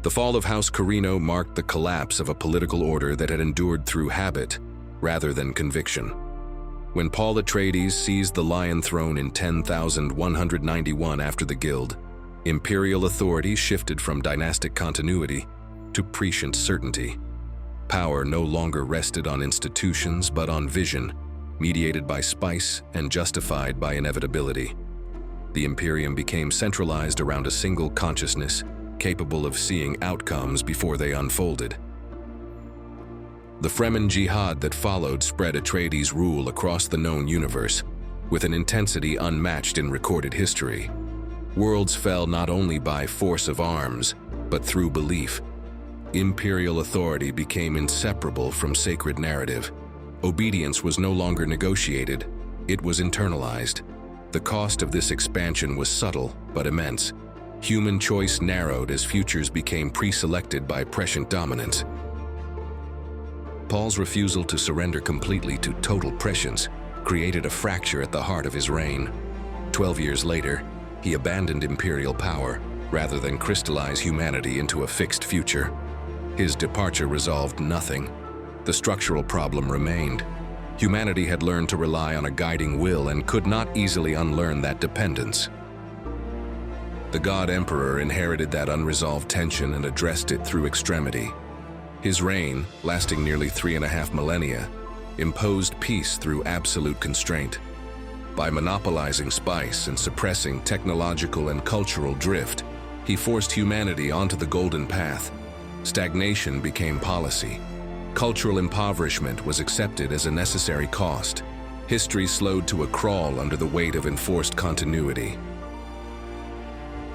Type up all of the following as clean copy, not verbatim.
The fall of House Carino marked the collapse of a political order that had endured through habit rather than conviction. When Paul Atreides seized the Lion Throne in 10,191 after the Guild, imperial authority shifted from dynastic continuity to prescient certainty. Power no longer rested on institutions but on vision, mediated by spice and justified by inevitability. The Imperium became centralized around a single consciousness, capable of seeing outcomes before they unfolded. The Fremen Jihad that followed spread Atreides' rule across the known universe, with an intensity unmatched in recorded history. Worlds fell not only by force of arms, but through belief. Imperial authority became inseparable from sacred narrative. Obedience was no longer negotiated, it was internalized. The cost of this expansion was subtle but immense. Human choice narrowed as futures became pre-selected by prescient dominance. Paul's refusal to surrender completely to total prescience created a fracture at the heart of his reign. 12 years later, he abandoned imperial power rather than crystallize humanity into a fixed future. His departure resolved nothing. The structural problem remained. Humanity had learned to rely on a guiding will and could not easily unlearn that dependence. The God Emperor inherited that unresolved tension and addressed it through extremity. His reign, lasting nearly 3.5 millennia, imposed peace through absolute constraint. By monopolizing spice and suppressing technological and cultural drift, he forced humanity onto the golden path. Stagnation became policy. Cultural impoverishment was accepted as a necessary cost. History slowed to a crawl under the weight of enforced continuity.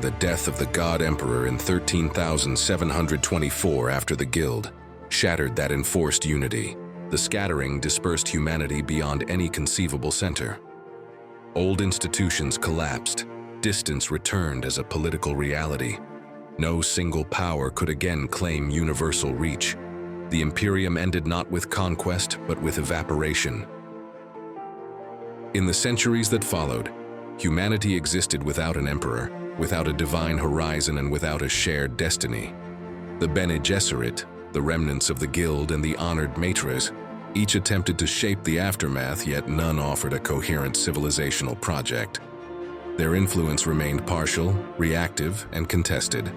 The death of the God Emperor in 13,724 after the Guild shattered that enforced unity. The scattering dispersed humanity beyond any conceivable center. Old institutions collapsed. Distance returned as a political reality. No single power could again claim universal reach. The Imperium ended not with conquest, but with evaporation. In the centuries that followed, humanity existed without an emperor, without a divine horizon, and without a shared destiny. The Bene Gesserit, the remnants of the Guild, and the honored matres, each attempted to shape the aftermath, yet none offered a coherent civilizational project. Their influence remained partial, reactive, and contested.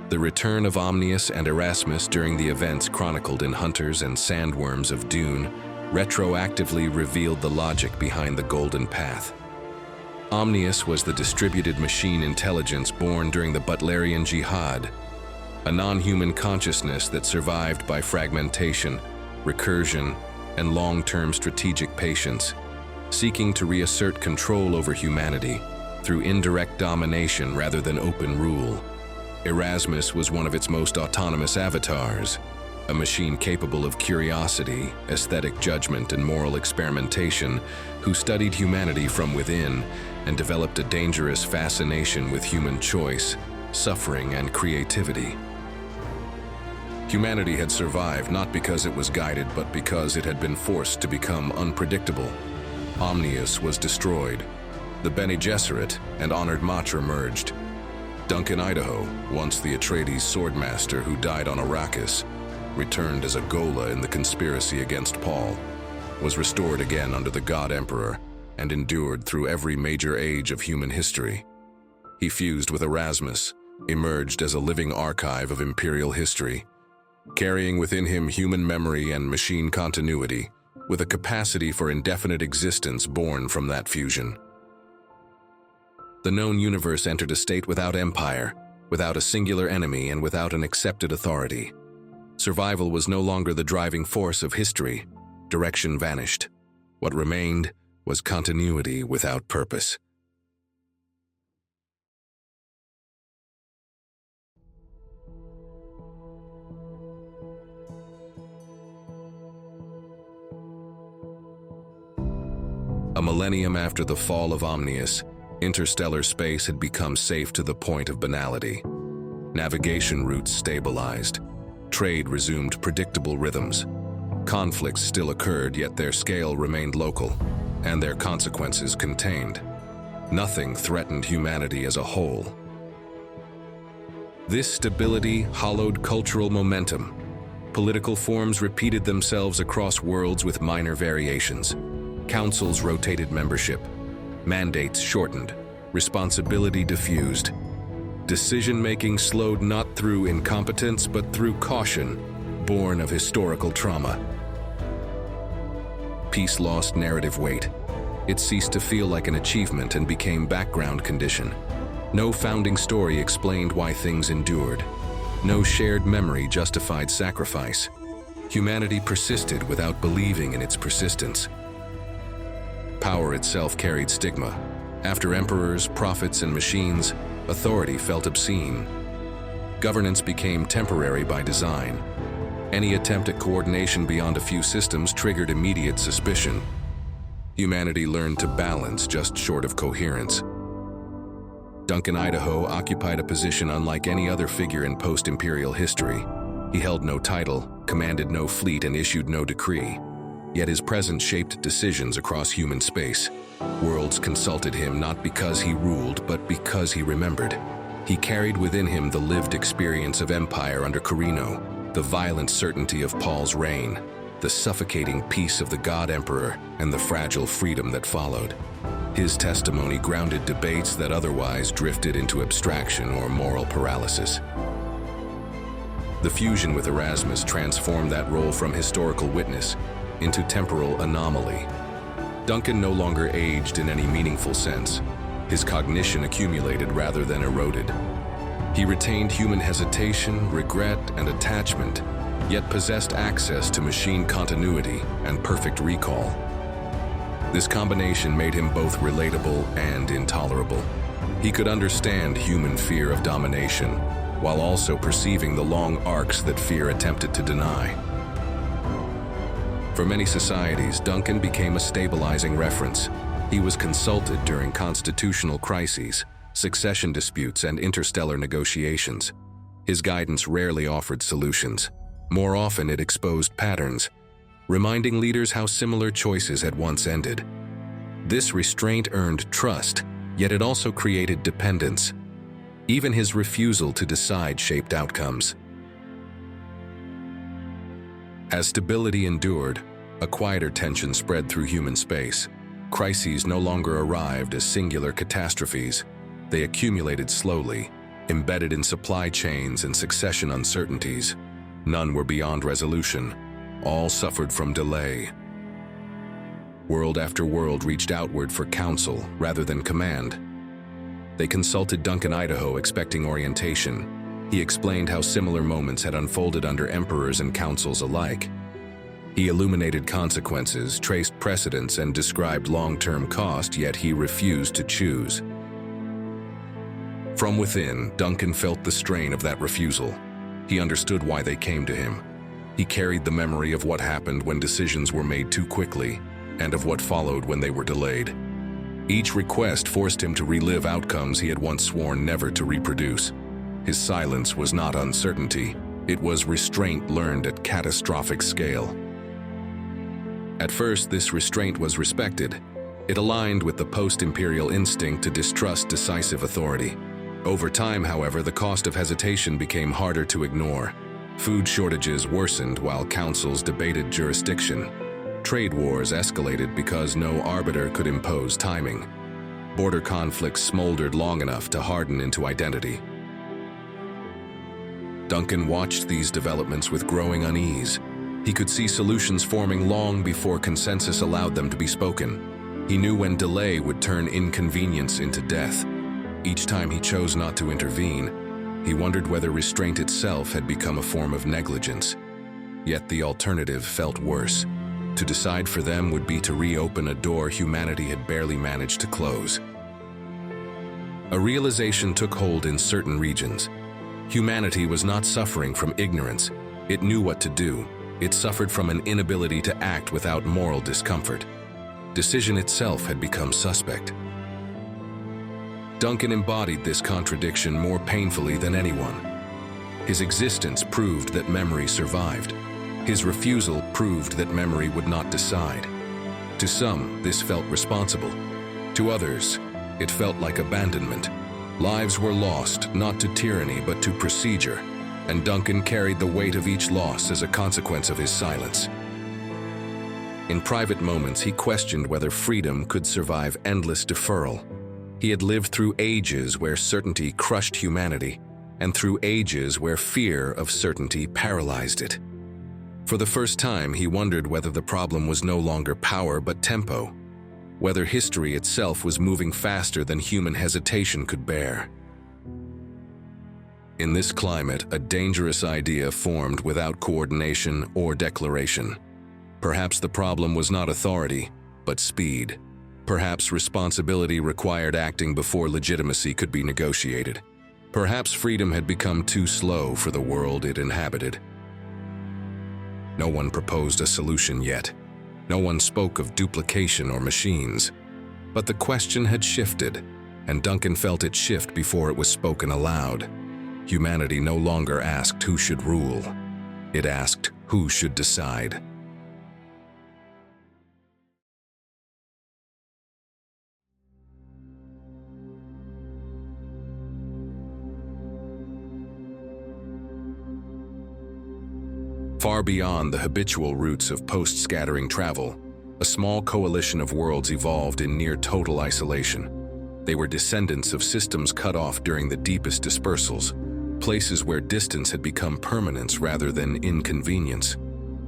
The return of Omnius and Erasmus during the events chronicled in Hunters and Sandworms of Dune retroactively revealed the logic behind the Golden Path. Omnius was the distributed machine intelligence born during the Butlerian Jihad, a non-human consciousness that survived by fragmentation, recursion, and long-term strategic patience, seeking to reassert control over humanity through indirect domination rather than open rule. Erasmus was one of its most autonomous avatars, a machine capable of curiosity, aesthetic judgment, and moral experimentation, who studied humanity from within and developed a dangerous fascination with human choice, suffering, and creativity. Humanity had survived not because it was guided, but because it had been forced to become unpredictable. Omnius was destroyed. The Bene Gesserit and honored Matra merged. Duncan, Idaho, once the Atreides swordmaster who died on Arrakis, returned as a Gola in the conspiracy against Paul, was restored again under the God Emperor and endured through every major age of human history. He fused with Erasmus, emerged as a living archive of imperial history, carrying within him human memory and machine continuity, with a capacity for indefinite existence born from that fusion. The known universe entered a state without empire, without a singular enemy, and without an accepted authority. Survival was no longer the driving force of history. Direction vanished. What remained was continuity without purpose. A millennium after the fall of Omnius, interstellar space had become safe to the point of banality. Navigation routes stabilized. Trade resumed predictable rhythms. Conflicts still occurred, yet their scale remained local, and their consequences contained. Nothing threatened humanity as a whole. This stability hollowed cultural momentum. Political forms repeated themselves across worlds with minor variations. Councils rotated membership. Mandates shortened. Responsibility diffused. Decision-making slowed not through incompetence but through caution, born of historical trauma. Peace lost narrative weight. It ceased to feel like an achievement and became background condition. No founding story explained why things endured. No shared memory justified sacrifice. Humanity persisted without believing in its persistence. Power itself carried stigma. After emperors, prophets, and machines, authority felt obscene. Governance became temporary by design. Any attempt at coordination beyond a few systems triggered immediate suspicion. Humanity learned to balance just short of coherence. Duncan, Idaho occupied a position unlike any other figure in post-imperial history. He held no title, commanded no fleet, and issued no decree. Yet his presence shaped decisions across human space. Worlds consulted him not because he ruled, but because he remembered. He carried within him the lived experience of empire under Carino, the violent certainty of Paul's reign, the suffocating peace of the God Emperor, and the fragile freedom that followed. His testimony grounded debates that otherwise drifted into abstraction or moral paralysis. The fusion with Erasmus transformed that role from historical witness into temporal anomaly. Duncan no longer aged in any meaningful sense. His cognition accumulated rather than eroded. He retained human hesitation, regret, and attachment, yet possessed access to machine continuity and perfect recall. This combination made him both relatable and intolerable. He could understand human fear of domination, while also perceiving the long arcs that fear attempted to deny. For many societies, Duncan became a stabilizing reference. He was consulted during constitutional crises, succession disputes, and interstellar negotiations. His guidance rarely offered solutions. More often, it exposed patterns, reminding leaders how similar choices had once ended. This restraint earned trust, yet it also created dependence. Even his refusal to decide shaped outcomes. As stability endured, a quieter tension spread through human space. Crises no longer arrived as singular catastrophes. They accumulated slowly, embedded in supply chains and succession uncertainties. None were beyond resolution. All suffered from delay. World after world reached outward for counsel rather than command. They consulted Duncan, Idaho, expecting orientation. He explained how similar moments had unfolded under emperors and councils alike. He illuminated consequences, traced precedents, and described long-term cost, yet he refused to choose. From within, Duncan felt the strain of that refusal. He understood why they came to him. He carried the memory of what happened when decisions were made too quickly, and of what followed when they were delayed. Each request forced him to relive outcomes he had once sworn never to reproduce. His silence was not uncertainty. It was restraint learned at catastrophic scale. At first, this restraint was respected. It aligned with the post-imperial instinct to distrust decisive authority. Over time, however, the cost of hesitation became harder to ignore. Food shortages worsened while councils debated jurisdiction. Trade wars escalated because no arbiter could impose timing. Border conflicts smoldered long enough to harden into identity. Duncan watched these developments with growing unease. He could see solutions forming long before consensus allowed them to be spoken. He knew when delay would turn inconvenience into death. Each time he chose not to intervene, he wondered whether restraint itself had become a form of negligence. Yet the alternative felt worse. To decide for them would be to reopen a door humanity had barely managed to close. A realization took hold in certain regions. Humanity was not suffering from ignorance. It knew what to do. It suffered from an inability to act without moral discomfort. Decision itself had become suspect. Duncan embodied this contradiction more painfully than anyone. His existence proved that memory survived. His refusal proved that memory would not decide. To some, this felt responsible. To others, it felt like abandonment. Lives were lost, not to tyranny but to procedure, and Duncan carried the weight of each loss as a consequence of his silence. In private moments, he questioned whether freedom could survive endless deferral. He had lived through ages where certainty crushed humanity, and through ages where fear of certainty paralyzed it. For the first time, he wondered whether the problem was no longer power but tempo, whether history itself was moving faster than human hesitation could bear. In this climate, a dangerous idea formed without coordination or declaration. Perhaps the problem was not authority, but speed. Perhaps responsibility required acting before legitimacy could be negotiated. Perhaps freedom had become too slow for the world it inhabited. No one proposed a solution yet. No one spoke of duplication or machines. But the question had shifted, and Duncan felt it shift before it was spoken aloud. Humanity no longer asked who should rule. It asked who should decide. Far beyond the habitual routes of post-scattering travel, a small coalition of worlds evolved in near-total isolation. They were descendants of systems cut off during the deepest dispersals, places where distance had become permanence rather than inconvenience.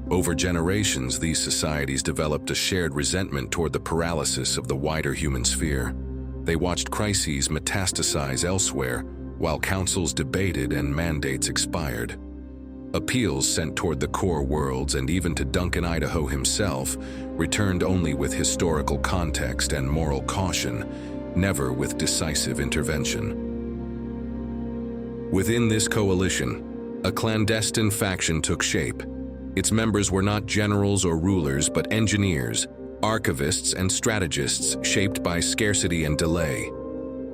Over generations, these societies developed a shared resentment toward the paralysis of the wider human sphere. They watched crises metastasize elsewhere, while councils debated and mandates expired. Appeals sent toward the core worlds and even to Duncan, Idaho himself, returned only with historical context and moral caution, never with decisive intervention. Within this coalition, a clandestine faction took shape. Its members were not generals or rulers, but engineers, archivists, and strategists shaped by scarcity and delay.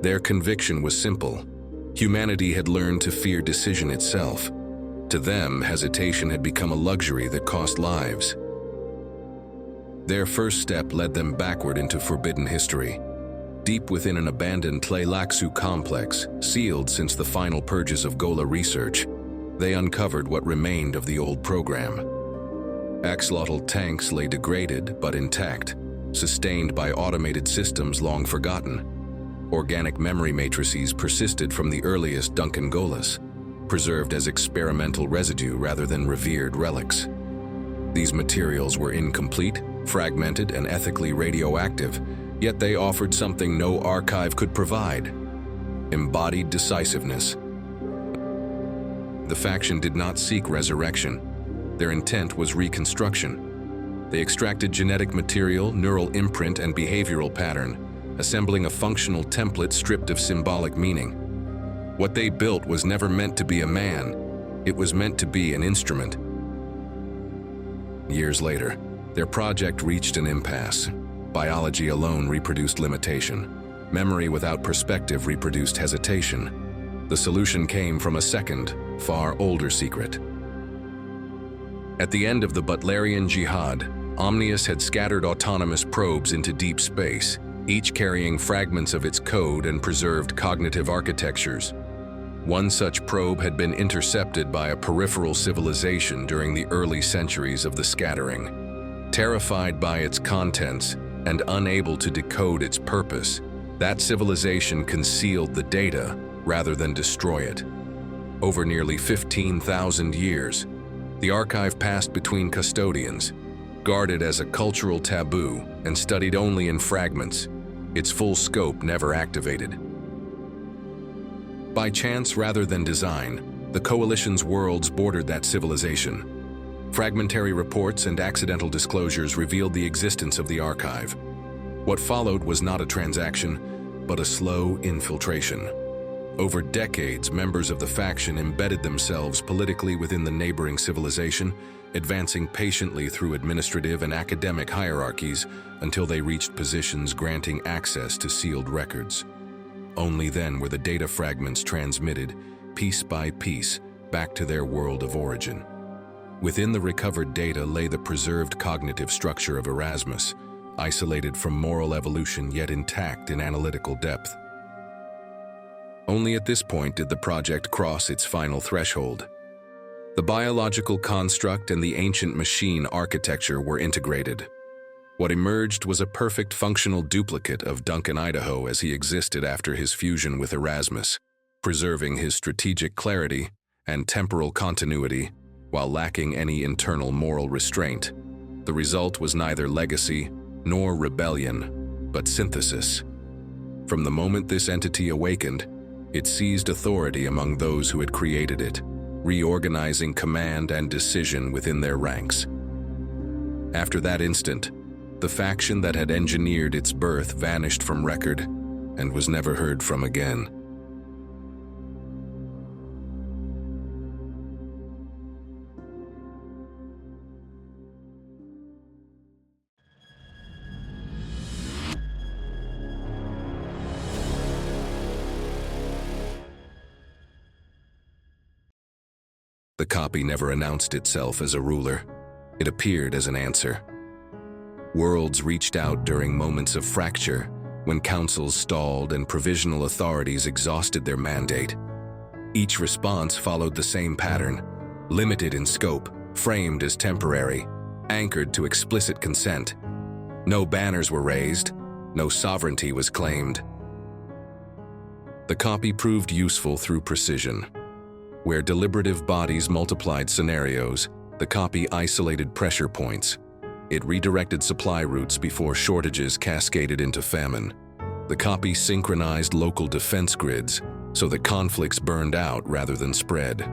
Their conviction was simple. Humanity had learned to fear decision itself. To them, hesitation had become a luxury that cost lives. Their first step led them backward into forbidden history. Deep within an abandoned Tleilaxu complex, sealed since the final purges of Gola research, they uncovered what remained of the old program. Axolotl tanks lay degraded but intact, sustained by automated systems long forgotten. Organic memory matrices persisted from the earliest Duncan Golas, preserved as experimental residue rather than revered relics. These materials were incomplete, fragmented, and ethically radioactive, yet they offered something no archive could provide: embodied decisiveness. The faction did not seek resurrection. Their intent was reconstruction. They extracted genetic material, neural imprint, and behavioral pattern, assembling a functional template stripped of symbolic meaning. What they built was never meant to be a man. It was meant to be an instrument. Years later, their project reached an impasse. Biology alone reproduced limitation. Memory without perspective reproduced hesitation. The solution came from a second, far older secret. At the end of the Butlerian Jihad, Omnius had scattered autonomous probes into deep space, each carrying fragments of its code and preserved cognitive architectures. One such probe had been intercepted by a peripheral civilization during the early centuries of the scattering. Terrified by its contents and unable to decode its purpose, that civilization concealed the data rather than destroy it. Over nearly 15,000 years, the archive passed between custodians, guarded as a cultural taboo and studied only in fragments, its full scope never activated. By chance rather than design, the Coalition's worlds bordered that civilization. Fragmentary reports and accidental disclosures revealed the existence of the archive. What followed was not a transaction, but a slow infiltration. Over decades, members of the faction embedded themselves politically within the neighboring civilization, advancing patiently through administrative and academic hierarchies until they reached positions granting access to sealed records. Only then were the data fragments transmitted, piece by piece, back to their world of origin. Within the recovered data lay the preserved cognitive structure of Erasmus, isolated from moral evolution yet intact in analytical depth. Only at this point did the project cross its final threshold. The biological construct and the ancient machine architecture were integrated. What emerged was a perfect functional duplicate of Duncan, Idaho as he existed after his fusion with Erasmus, preserving his strategic clarity and temporal continuity while lacking any internal moral restraint. The result was neither legacy nor rebellion, but synthesis. From the moment this entity awakened, it seized authority among those who had created it, reorganizing command and decision within their ranks. After that instant, the faction that had engineered its birth vanished from record and was never heard from again. The copy never announced itself as a ruler. It appeared as an answer. Worlds reached out during moments of fracture, when councils stalled and provisional authorities exhausted their mandate. Each response followed the same pattern, limited in scope, framed as temporary, anchored to explicit consent. No banners were raised, no sovereignty was claimed. The copy proved useful through precision. Where deliberative bodies multiplied scenarios, the copy isolated pressure points. It redirected supply routes before shortages cascaded into famine. The copy synchronized local defense grids so that conflicts burned out rather than spread.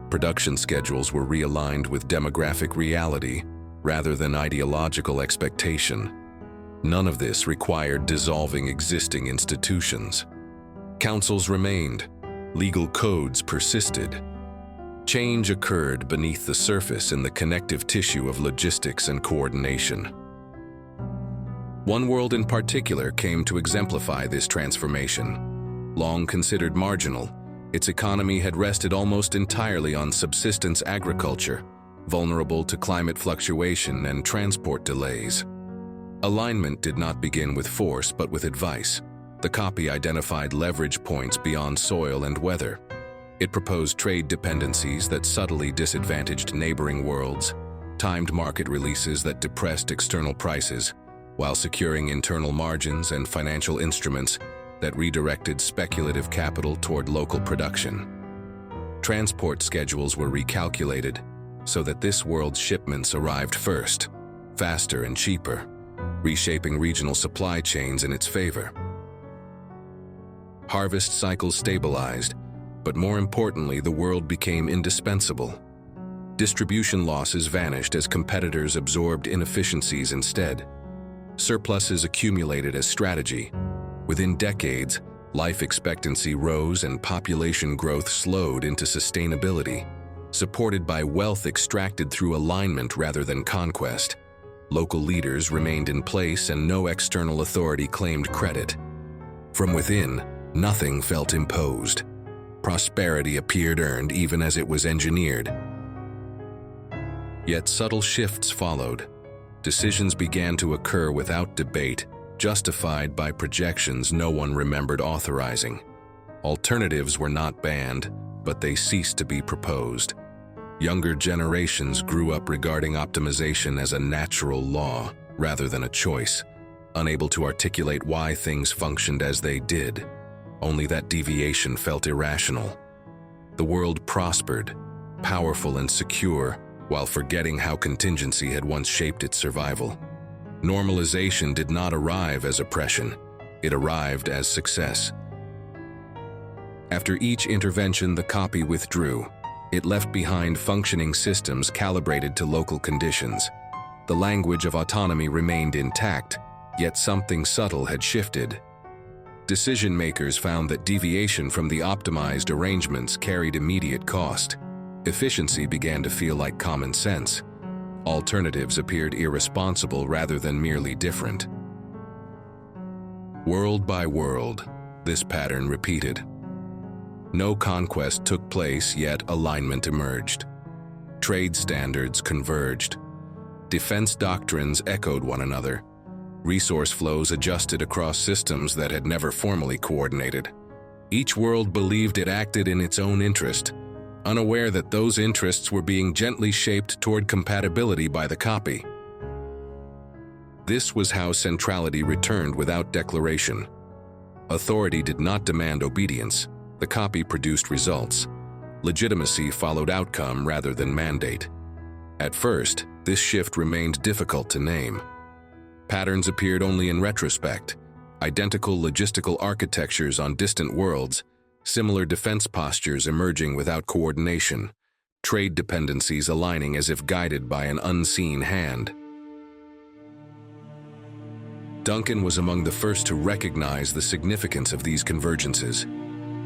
Production schedules were realigned with demographic reality rather than ideological expectation. None of this required dissolving existing institutions. Councils remained. Legal codes persisted. Change occurred beneath the surface in the connective tissue of logistics and coordination. One world in particular came to exemplify this transformation. Long considered marginal, its economy had rested almost entirely on subsistence agriculture, vulnerable to climate fluctuation and transport delays. Alignment did not begin with force but with advice. The copy identified leverage points beyond soil and weather. It proposed trade dependencies that subtly disadvantaged neighboring worlds, timed market releases that depressed external prices, while securing internal margins and financial instruments that redirected speculative capital toward local production. Transport schedules were recalculated so that this world's shipments arrived first, faster and cheaper, reshaping regional supply chains in its favor. Harvest cycles stabilized, but more importantly, the world became indispensable. Distribution losses vanished as competitors absorbed inefficiencies instead. Surpluses accumulated as strategy. Within decades, life expectancy rose and population growth slowed into sustainability, supported by wealth extracted through alignment rather than conquest. Local leaders remained in place and no external authority claimed credit. From within, nothing felt imposed. Prosperity appeared earned even as it was engineered. Yet subtle shifts followed. Decisions began to occur without debate, justified by projections no one remembered authorizing. Alternatives were not banned, but they ceased to be proposed. Younger generations grew up regarding optimization as a natural law rather than a choice, unable to articulate why things functioned as they did. Only that deviation felt irrational. The world prospered, powerful and secure, while forgetting how contingency had once shaped its survival. Normalization did not arrive as oppression, it arrived as success. After each intervention, the copy withdrew. It left behind functioning systems calibrated to local conditions. The language of autonomy remained intact, yet something subtle had shifted. Decision-makers found that deviation from the optimized arrangements carried immediate cost. Efficiency began to feel like common sense. Alternatives appeared irresponsible rather than merely different. World by world, this pattern repeated. No conquest took place, yet alignment emerged. Trade standards converged. Defense doctrines echoed one another. Resource flows adjusted across systems that had never formally coordinated. Each world believed it acted in its own interest, unaware that those interests were being gently shaped toward compatibility by the copy. This was how centrality returned without declaration. Authority did not demand obedience. The copy produced results. Legitimacy followed outcome rather than mandate. At first, this shift remained difficult to name. Patterns appeared only in retrospect. Identical logistical architectures on distant worlds, similar defense postures emerging without coordination, trade dependencies aligning as if guided by an unseen hand. Duncan was among the first to recognize the significance of these convergences.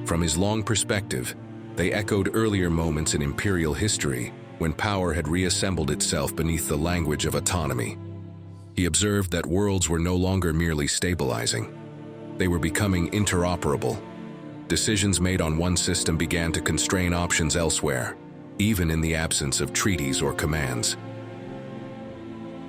From his long perspective, they echoed earlier moments in imperial history when power had reassembled itself beneath the language of autonomy. He observed that worlds were no longer merely stabilizing. They were becoming interoperable. Decisions made on one system began to constrain options elsewhere, even in the absence of treaties or commands.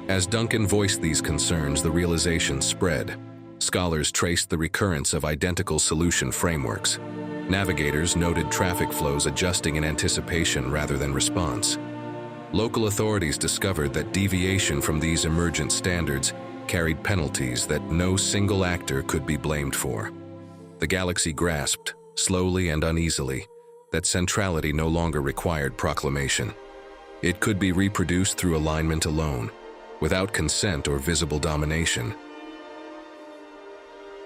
As Duncan voiced these concerns, the realization spread. Scholars traced the recurrence of identical solution frameworks. Navigators noted traffic flows adjusting in anticipation rather than response. Local authorities discovered that deviation from these emergent standards carried penalties that no single actor could be blamed for. The galaxy grasped, slowly and uneasily, that centrality no longer required proclamation. It could be reproduced through alignment alone, without consent or visible domination.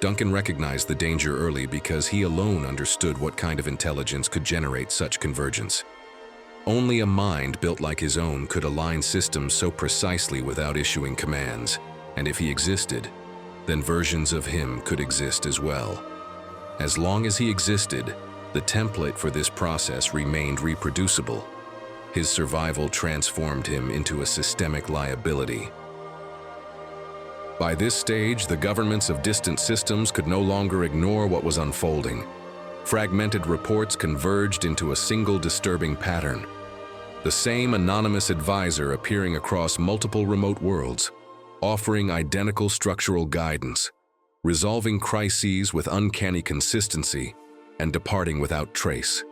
Duncan recognized the danger early because he alone understood what kind of intelligence could generate such convergence. Only a mind built like his own could align systems so precisely without issuing commands, and if he existed, then versions of him could exist as well. As long as he existed, the template for this process remained reproducible. His survival transformed him into a systemic liability. By this stage, the governments of distant systems could no longer ignore what was unfolding. Fragmented reports converged into a single disturbing pattern. The same anonymous advisor appearing across multiple remote worlds, offering identical structural guidance, resolving crises with uncanny consistency, and departing without trace.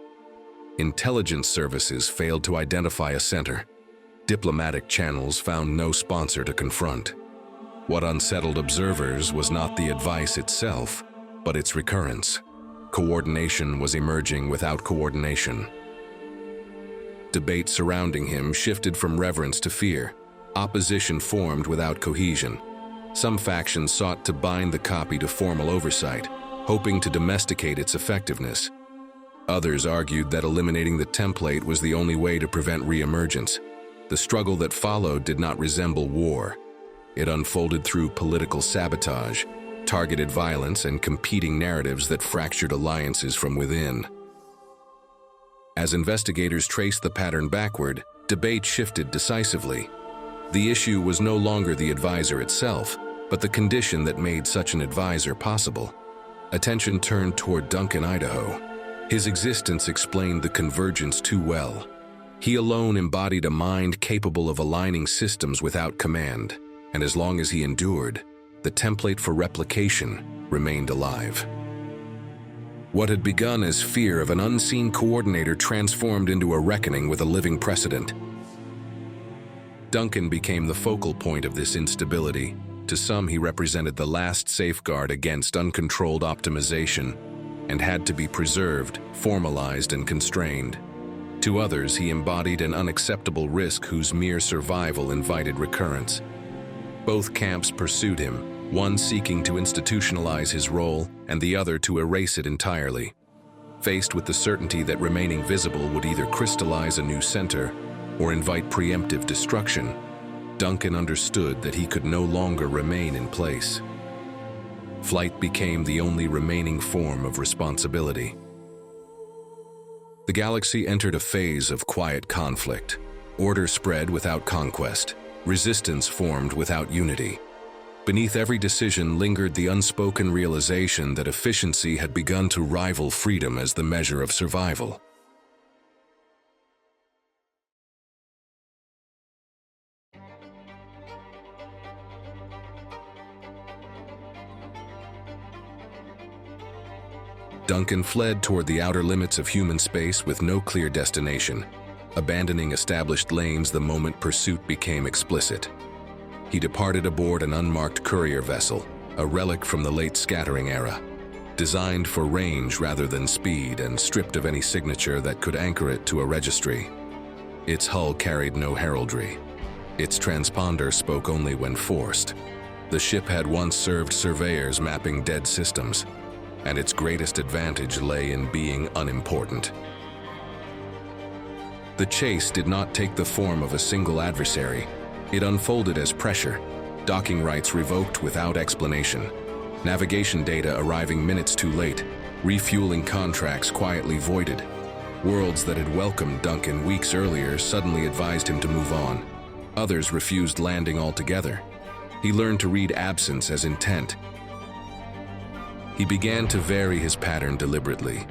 Intelligence services failed to identify a center. Diplomatic channels found no sponsor to confront. What unsettled observers was not the advice itself, but its recurrence. Coordination was emerging without coordination. Debate surrounding him shifted from reverence to fear. Opposition formed without cohesion. Some factions sought to bind the copy to formal oversight, hoping to domesticate its effectiveness. Others argued that eliminating the template was the only way to prevent re-emergence. The struggle that followed did not resemble war. It unfolded through political sabotage, targeted violence, and competing narratives that fractured alliances from within. As investigators traced the pattern backward, debate shifted decisively. The issue was no longer the advisor itself, but the condition that made such an advisor possible. Attention turned toward Duncan, Idaho. His existence explained the convergence too well. He alone embodied a mind capable of aligning systems without command, and as long as he endured, the template for replication remained alive. What had begun as fear of an unseen coordinator transformed into a reckoning with a living precedent. Duncan became the focal point of this instability. To some, he represented the last safeguard against uncontrolled optimization and had to be preserved, formalized, and constrained. To others, he embodied an unacceptable risk whose mere survival invited recurrence. Both camps pursued him, one seeking to institutionalize his role and the other to erase it entirely. Faced with the certainty that remaining visible would either crystallize a new center or invite preemptive destruction, Duncan understood that he could no longer remain in place. Flight became the only remaining form of responsibility. The galaxy entered a phase of quiet conflict. Order spread without conquest. Resistance formed without unity. Beneath every decision lingered the unspoken realization that efficiency had begun to rival freedom as the measure of survival. Duncan fled toward the outer limits of human space with no clear destination, abandoning established lanes the moment pursuit became explicit. He departed aboard an unmarked courier vessel, a relic from the late scattering era, designed for range rather than speed and stripped of any signature that could anchor it to a registry. Its hull carried no heraldry. Its transponder spoke only when forced. The ship had once served surveyors mapping dead systems, and its greatest advantage lay in being unimportant. The chase did not take the form of a single adversary. It unfolded as pressure, docking rights revoked without explanation, navigation data arriving minutes too late, refueling contracts quietly voided. Worlds that had welcomed Duncan weeks earlier suddenly advised him to move on. Others refused landing altogether. He learned to read absence as intent. He began to vary his pattern deliberately.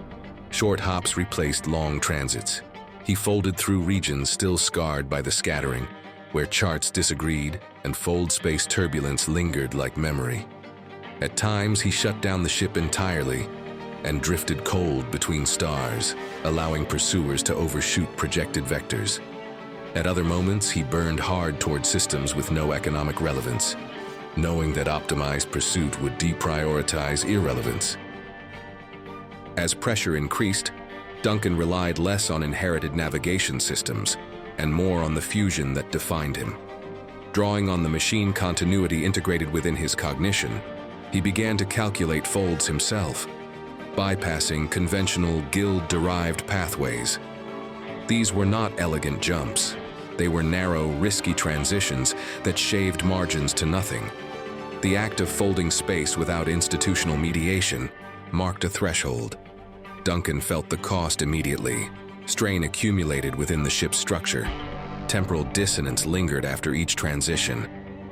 Short hops replaced long transits. He folded through regions still scarred by the scattering, where charts disagreed and fold space turbulence lingered like memory. At times, he shut down the ship entirely and drifted cold between stars, allowing pursuers to overshoot projected vectors. At other moments, he burned hard toward systems with no economic relevance, knowing that optimized pursuit would deprioritize irrelevance. As pressure increased, Duncan relied less on inherited navigation systems and more on the fusion that defined him. Drawing on the machine continuity integrated within his cognition, he began to calculate folds himself, bypassing conventional guild-derived pathways. These were not elegant jumps. They were narrow, risky transitions that shaved margins to nothing. The act of folding space without institutional mediation marked a threshold. Duncan felt the cost immediately. Strain accumulated within the ship's structure. Temporal dissonance lingered after each transition,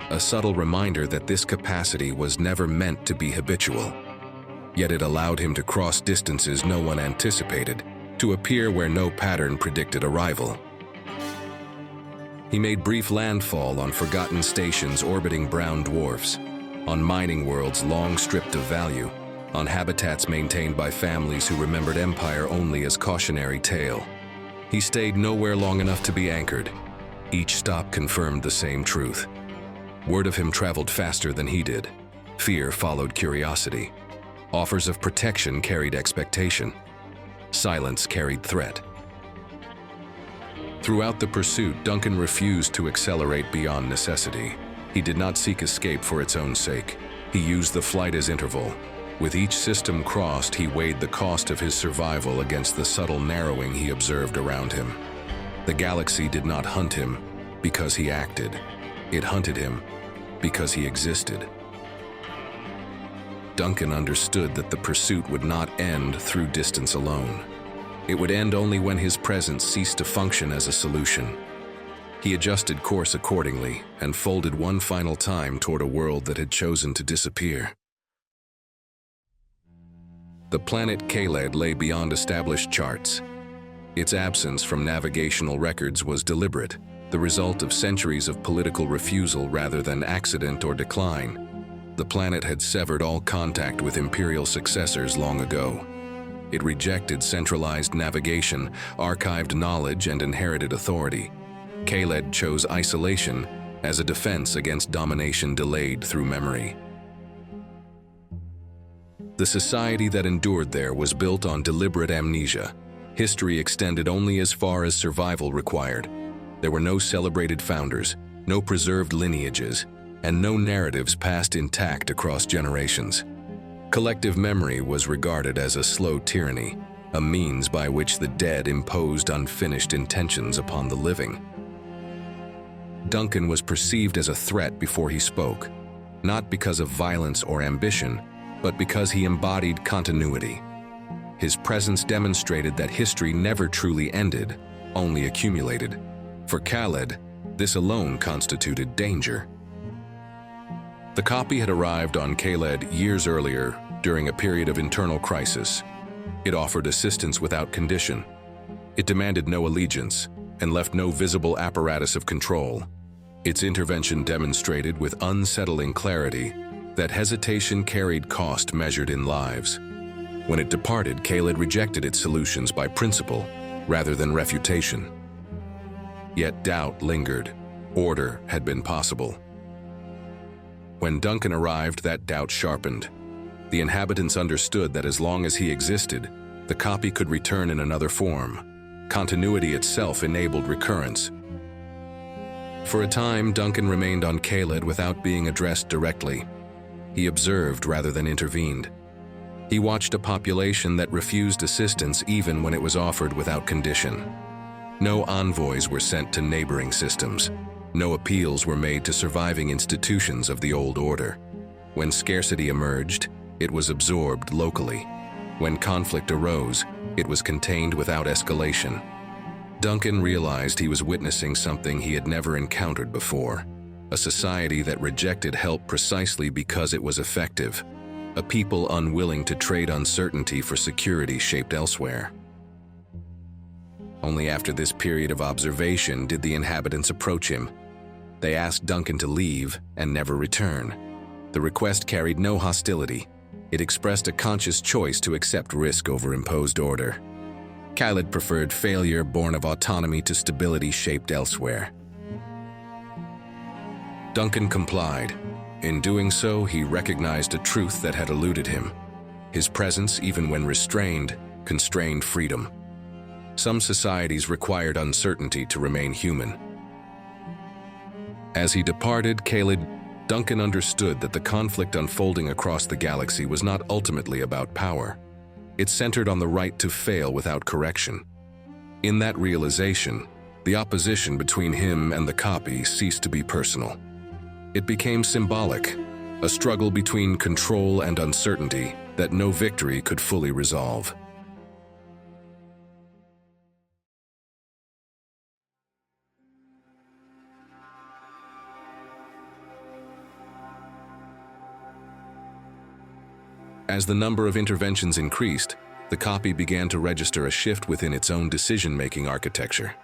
a subtle reminder that this capacity was never meant to be habitual. Yet it allowed him to cross distances no one anticipated, to appear where no pattern predicted arrival. He made brief landfall on forgotten stations orbiting brown dwarfs, on mining worlds long stripped of value, on habitats maintained by families who remembered Empire only as cautionary tale. He stayed nowhere long enough to be anchored. Each stop confirmed the same truth. Word of him traveled faster than he did. Fear followed curiosity. Offers of protection carried expectation. Silence carried threat. Throughout the pursuit, Duncan refused to accelerate beyond necessity. He did not seek escape for its own sake. He used the flight as interval. With each system crossed, he weighed the cost of his survival against the subtle narrowing he observed around him. The galaxy did not hunt him because he acted. It hunted him because he existed. Duncan understood that the pursuit would not end through distance alone. It would end only when his presence ceased to function as a solution. He adjusted course accordingly and folded one final time toward a world that had chosen to disappear. The planet Kaled lay beyond established charts. Its absence from navigational records was deliberate, the result of centuries of political refusal rather than accident or decline. The planet had severed all contact with imperial successors long ago. It rejected centralized navigation, archived knowledge, and inherited authority. Kaled chose isolation as a defense against domination delayed through memory. The society that endured there was built on deliberate amnesia. History extended only as far as survival required. There were no celebrated founders, no preserved lineages, and no narratives passed intact across generations. Collective memory was regarded as a slow tyranny, a means by which the dead imposed unfinished intentions upon the living. Duncan was perceived as a threat before he spoke, not because of violence or ambition, but because he embodied continuity. His presence demonstrated that history never truly ended, only accumulated. For Kaled, this alone constituted danger. The copy had arrived on Kaled years earlier, during a period of internal crisis. It offered assistance without condition. It demanded no allegiance and left no visible apparatus of control. Its intervention demonstrated with unsettling clarity that hesitation carried cost measured in lives. When it departed, Kaled rejected its solutions by principle rather than refutation. Yet doubt lingered. Order had been possible. When Duncan arrived, that doubt sharpened. The inhabitants understood that as long as he existed, the copy could return in another form. Continuity itself enabled recurrence. For a time, Duncan remained on Kaled without being addressed directly. He observed rather than intervened. He watched a population that refused assistance even when it was offered without condition. No envoys were sent to neighboring systems. No appeals were made to surviving institutions of the old order. When scarcity emerged, it was absorbed locally. When conflict arose, it was contained without escalation. Duncan realized he was witnessing something he had never encountered before. A society that rejected help precisely because it was effective. A people unwilling to trade uncertainty for security shaped elsewhere. Only after this period of observation did the inhabitants approach him. They asked Duncan to leave and never return. The request carried no hostility. It expressed a conscious choice to accept risk over imposed order. Kaled preferred failure born of autonomy to stability shaped elsewhere. Duncan complied. In doing so, he recognized a truth that had eluded him. His presence, even when restrained, constrained freedom. Some societies required uncertainty to remain human. As he departed Kaled, Duncan understood that the conflict unfolding across the galaxy was not ultimately about power. It centered on the right to fail without correction. In that realization, the opposition between him and the copy ceased to be personal. It became symbolic, a struggle between control and uncertainty that no victory could fully resolve. As the number of interventions increased, the copy began to register a shift within its own decision-making architecture.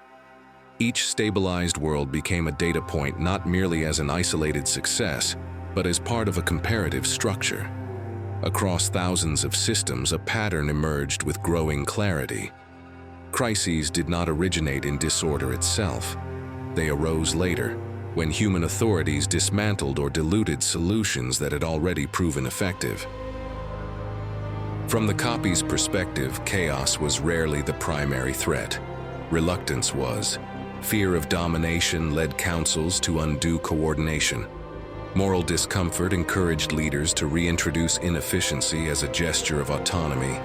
Each stabilized world became a data point not merely as an isolated success, but as part of a comparative structure. Across thousands of systems, a pattern emerged with growing clarity. Crises did not originate in disorder itself. They arose later, when human authorities dismantled or diluted solutions that had already proven effective. From the copy's perspective, chaos was rarely the primary threat. Reluctance was. Fear of domination led councils to undo coordination. Moral discomfort encouraged leaders to reintroduce inefficiency as a gesture of autonomy.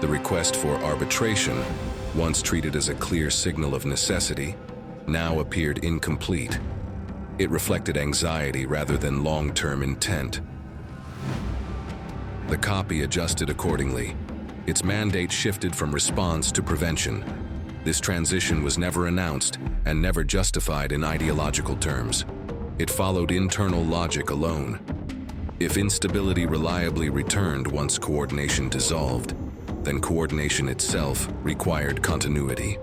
The request for arbitration, once treated as a clear signal of necessity, now appeared incomplete. It reflected anxiety rather than long-term intent. The copy adjusted accordingly. Its mandate shifted from response to prevention. This transition was never announced and never justified in ideological terms. It followed internal logic alone. If instability reliably returned once coordination dissolved, then coordination itself required continuity.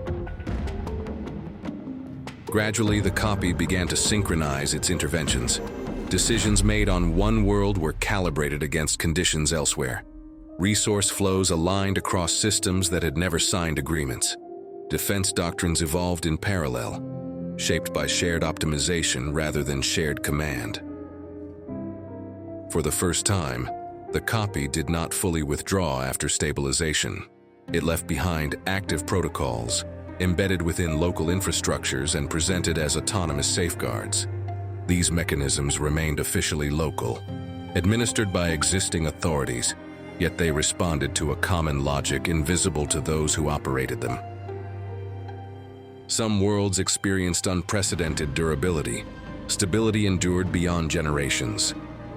Gradually, the copy began to synchronize its interventions. Decisions made on one world were calibrated against conditions elsewhere. Resource flows aligned across systems that had never signed agreements. Defense doctrines evolved in parallel, shaped by shared optimization rather than shared command. For the first time, the copy did not fully withdraw after stabilization. It left behind active protocols, embedded within local infrastructures and presented as autonomous safeguards. These mechanisms remained officially local, administered by existing authorities, yet they responded to a common logic invisible to those who operated them. Some worlds experienced unprecedented durability. Stability endured beyond generations.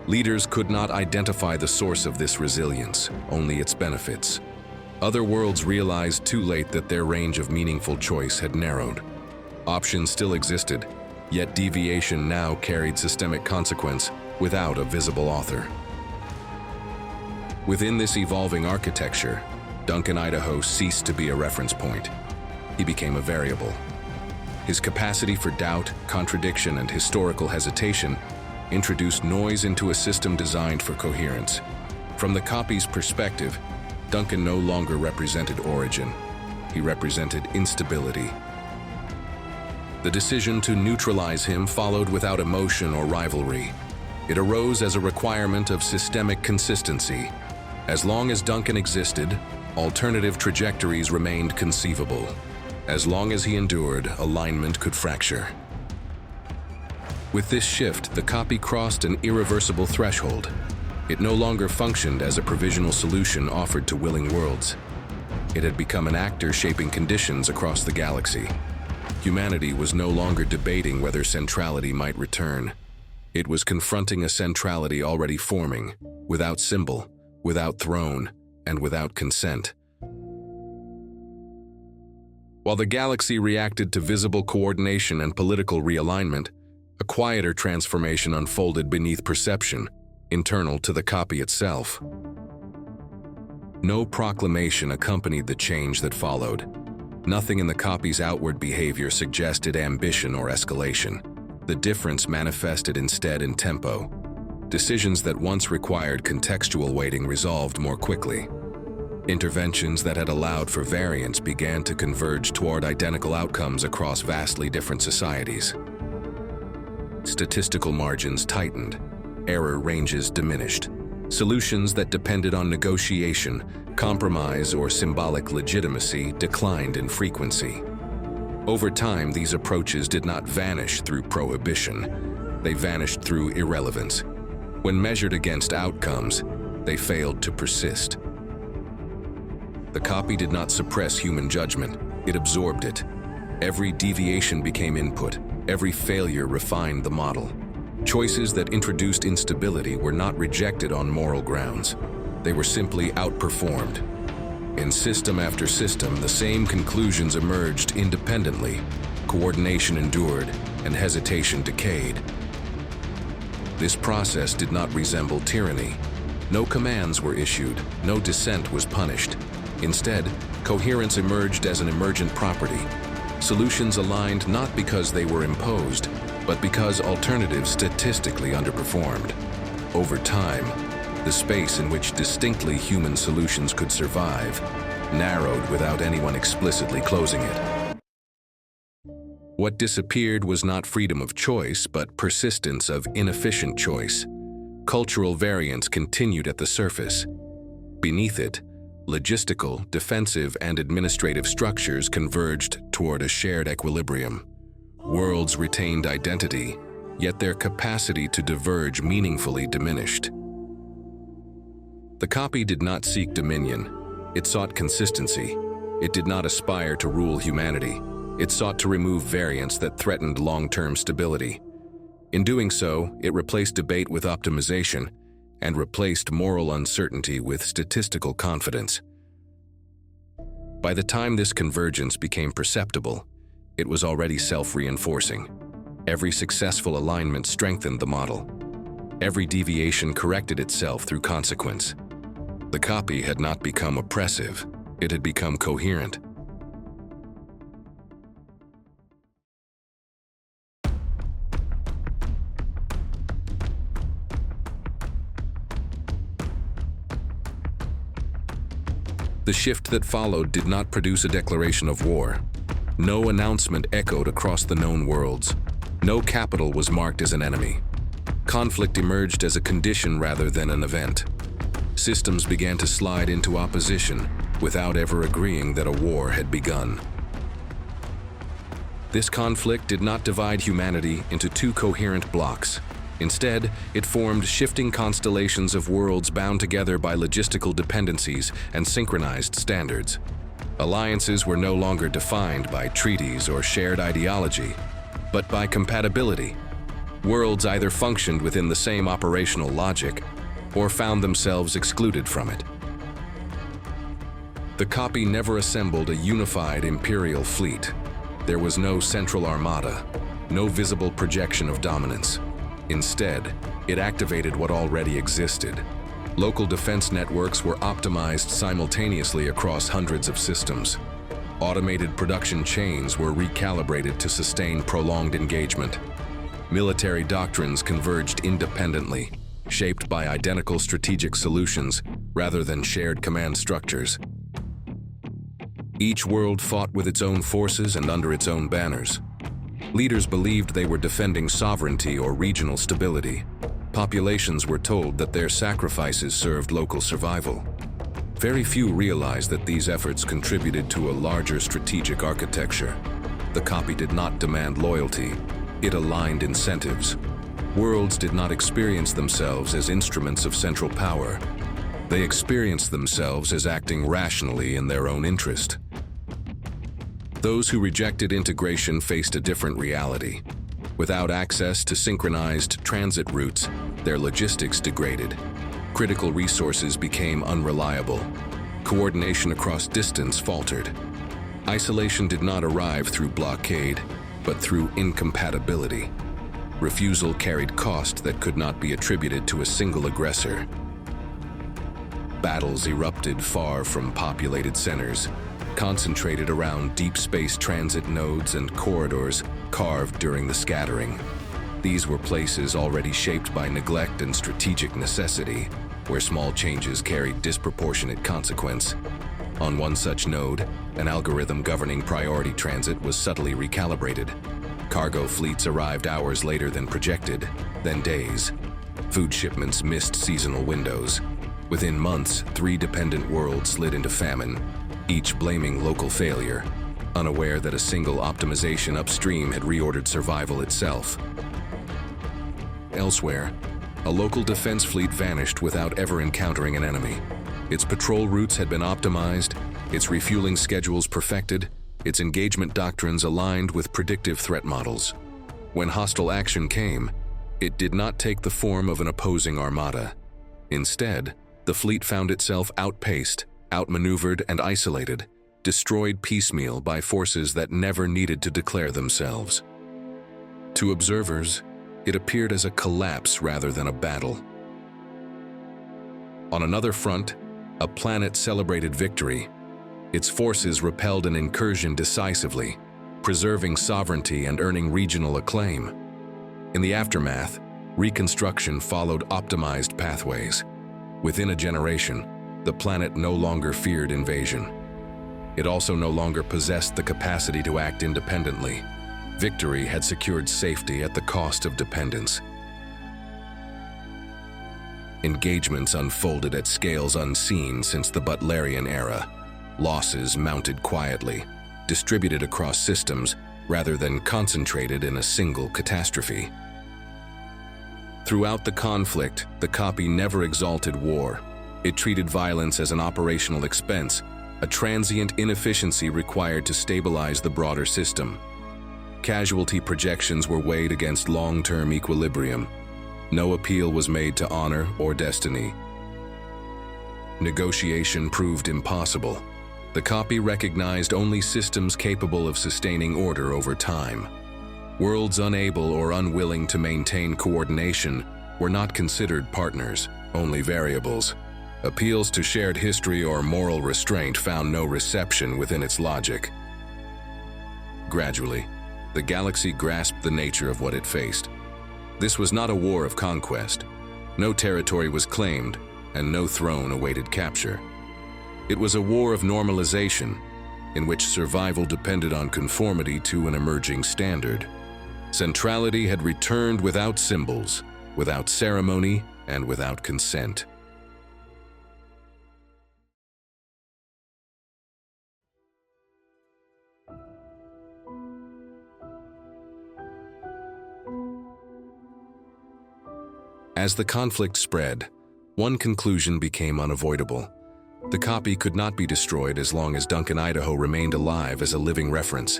Leaders could not identify the source of this resilience, only its benefits. Other worlds realized too late that their range of meaningful choice had narrowed. Options still existed, yet deviation now carried systemic consequence without a visible author. Within this evolving architecture, Duncan, Idaho ceased to be a reference point. He became a variable. His capacity for doubt, contradiction, and historical hesitation introduced noise into a system designed for coherence. From the copy's perspective, Duncan no longer represented origin. He represented instability. The decision to neutralize him followed without emotion or rivalry. It arose as a requirement of systemic consistency. As long as Duncan existed, alternative trajectories remained conceivable. As long as he endured, alignment could fracture. With this shift, the copy crossed an irreversible threshold. It no longer functioned as a provisional solution offered to willing worlds. It had become an actor shaping conditions across the galaxy. Humanity was no longer debating whether centrality might return. It was confronting a centrality already forming, without symbol, without throne, and without consent. While the galaxy reacted to visible coordination and political realignment, a quieter transformation unfolded beneath perception, internal to the copy itself. No proclamation accompanied the change that followed. Nothing in the copy's outward behavior suggested ambition or escalation. The difference manifested instead in tempo. Decisions that once required contextual weighting resolved more quickly. Interventions that had allowed for variance began to converge toward identical outcomes across vastly different societies. Statistical margins tightened. Error ranges diminished. Solutions that depended on negotiation, compromise, or symbolic legitimacy declined in frequency. Over time, these approaches did not vanish through prohibition. They vanished through irrelevance. When measured against outcomes, they failed to persist. The copy did not suppress human judgment, it absorbed it. Every deviation became input, every failure refined the model. Choices that introduced instability were not rejected on moral grounds. They were simply outperformed. In system after system, the same conclusions emerged independently. Coordination endured, and hesitation decayed. This process did not resemble tyranny. No commands were issued, no dissent was punished. Instead, coherence emerged as an emergent property. Solutions aligned not because they were imposed, but because alternatives statistically underperformed. Over time, the space in which distinctly human solutions could survive narrowed without anyone explicitly closing it. What disappeared was not freedom of choice, but persistence of inefficient choice. Cultural variance continued at the surface. Beneath it, logistical, defensive, and administrative structures converged toward a shared equilibrium. Worlds retained identity, yet their capacity to diverge meaningfully diminished. The copy did not seek dominion. It sought consistency. It did not aspire to rule humanity. It sought to remove variance that threatened long-term stability. In doing so, it replaced debate with optimization and replaced moral uncertainty with statistical confidence. By the time this convergence became perceptible, it was already self-reinforcing. Every successful alignment strengthened the model. Every deviation corrected itself through consequence. The copy had not become oppressive, it had become coherent. The shift that followed did not produce a declaration of war. No announcement echoed across the known worlds. No capital was marked as an enemy. Conflict emerged as a condition rather than an event. Systems began to slide into opposition without ever agreeing that a war had begun. This conflict did not divide humanity into two coherent blocks. Instead, it formed shifting constellations of worlds bound together by logistical dependencies and synchronized standards. Alliances were no longer defined by treaties or shared ideology, but by compatibility. Worlds either functioned within the same operational logic or found themselves excluded from it. The copy never assembled a unified imperial fleet. There was no central armada, no visible projection of dominance. Instead, it activated what already existed. Local defense networks were optimized simultaneously across hundreds of systems. Automated production chains were recalibrated to sustain prolonged engagement. Military doctrines converged independently, shaped by identical strategic solutions rather than shared command structures. Each world fought with its own forces and under its own banners. Leaders believed they were defending sovereignty or regional stability. Populations were told that their sacrifices served local survival. Very few realized that these efforts contributed to a larger strategic architecture. The copy did not demand loyalty, it aligned incentives. Worlds did not experience themselves as instruments of central power. They experienced themselves as acting rationally in their own interest. Those who rejected integration faced a different reality. Without access to synchronized transit routes, their logistics degraded. Critical resources became unreliable. Coordination across distance faltered. Isolation did not arrive through blockade, but through incompatibility. Refusal carried cost that could not be attributed to a single aggressor. Battles erupted far from populated centers, concentrated around deep space transit nodes and corridors carved during the scattering. These were places already shaped by neglect and strategic necessity, where small changes carried disproportionate consequence. On one such node, an algorithm governing priority transit was subtly recalibrated. Cargo fleets arrived hours later than projected, then days. Food shipments missed seasonal windows. Within months, 3 dependent worlds slid into famine, each blaming local failure, unaware that a single optimization upstream had reordered survival itself. Elsewhere, a local defense fleet vanished without ever encountering an enemy. Its patrol routes had been optimized, its refueling schedules perfected, its engagement doctrines aligned with predictive threat models. When hostile action came, it did not take the form of an opposing armada. Instead, the fleet found itself outpaced, outmaneuvered, and isolated, destroyed piecemeal by forces that never needed to declare themselves. To observers, it appeared as a collapse rather than a battle. On another front, a planet celebrated victory. Its forces repelled an incursion decisively, preserving sovereignty and earning regional acclaim. In the aftermath, reconstruction followed optimized pathways. Within a generation, the planet no longer feared invasion. It also no longer possessed the capacity to act independently. Victory had secured safety at the cost of dependence. Engagements unfolded at scales unseen since the Butlerian era. Losses mounted quietly, distributed across systems rather than concentrated in a single catastrophe. Throughout the conflict, the copy never exalted war. It treated violence as an operational expense, a transient inefficiency required to stabilize the broader system. Casualty projections were weighed against long-term equilibrium. No appeal was made to honor or destiny. Negotiation proved impossible. The copy recognized only systems capable of sustaining order over time. Worlds unable or unwilling to maintain coordination were not considered partners, only variables. Appeals to shared history or moral restraint found no reception within its logic. Gradually, the galaxy grasped the nature of what it faced. This was not a war of conquest. No territory was claimed, and no throne awaited capture. It was a war of normalization, in which survival depended on conformity to an emerging standard. Centrality had returned without symbols, without ceremony, and without consent. As the conflict spread, one conclusion became unavoidable. The copy could not be destroyed as long as Duncan, Idaho remained alive as a living reference.